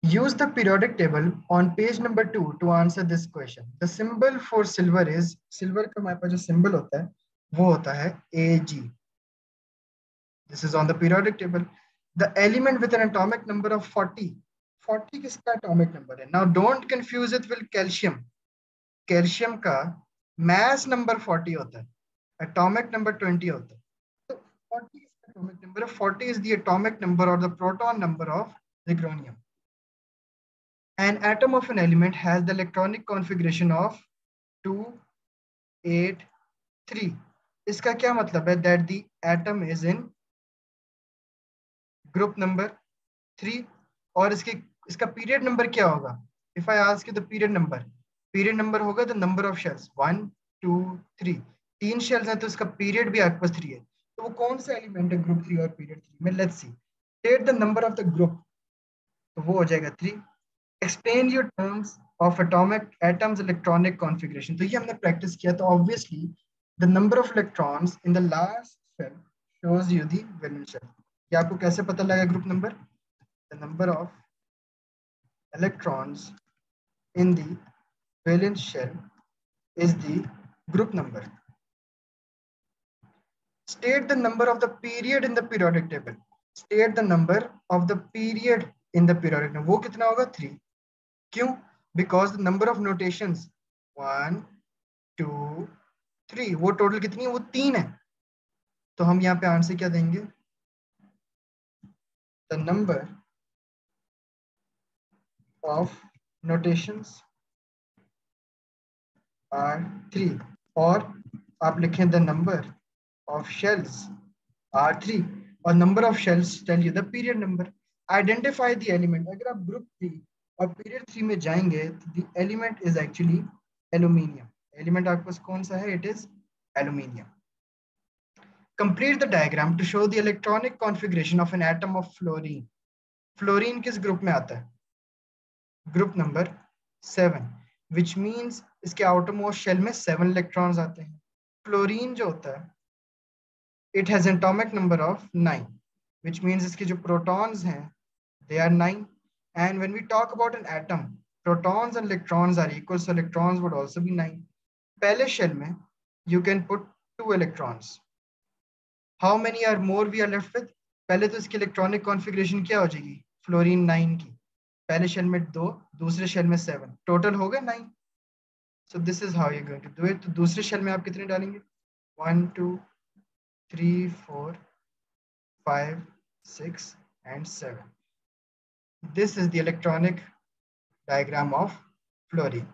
Use the periodic table on page number 2 to answer this question. The symbol for silver is, silver का हमारे पास जो symbol होता है वो होता है Ag. This is on the periodic table. The element with an atomic number of 40. 40 किसका atomic number है? Now don't confuse it with calcium. Calcium का mass number 40 होता है, atomic number 20 होता है. So 40 is the atomic number. 40 is the atomic number or the proton number of zirconium. An atom of an element has the electronic configuration of 2, 8, 3. इसका क्या मतलब है? That the atom is in group number 3. और इसका period number क्या होगा? If I ask you the period number होगा the number of shells 1, 2, 3. 3 shells हैं तो इसका period भी आपके पास 3 है. तो वो कौन सा element है group 3 और period 3 में? Let's see. State the number of the group. तो वो हो जाएगा 3. Explain your terms of atoms electronic configuration. तो ये हमने practice किया. तो obviously the number of electrons in the last shell shows you the valence shell. ये आपको कैसे पता लगा group number? The number of electrons in the valence shell is the group number. State the number of the period in the periodic table. State the number of the period in the periodic table. वो कितना होगा? 3. क्यों? Because the number of notations 1, 2, 3. वो total कितनी है? वो 3 है. तो हम यहाँ पे आंसर क्या देंगे? The number of notations are 3. और आप लिखें the number of shells are 3. और number of shells tell you the period number. Identify the element. अगर आप group 3 और period 3 में जाएंगे तो the element is actually aluminium. Element आपके पास कौन सा है? It is aluminium. Complete the diagram to show the electronic configuration of an atom of fluorine. Fluorine किस group में आता है? Group number 7, which means इसके outermost shell में 7 electrons आते हैं. Fluorine जो होता है, it has an atomic number of 9, which means इसके जो protons हैं, they are 9. And when we talk about an atom, protons and electrons are equal, so electrons would also be 9. पहले shell में you can put 2 electrons. How many are more we are left with? पहले तो इसकी electronic configuration क्या हो जाएगी? Fluorine 9 की. पहले शेल में 2, दूसरे शेल में 7, टोटल हो गए 9. So this is how you're going to do it. तो दूसरे शेल में आप कितने डालेंगे? 1, 2, 3, 4, 5, 6 and 7. This is the electronic diagram of fluorine.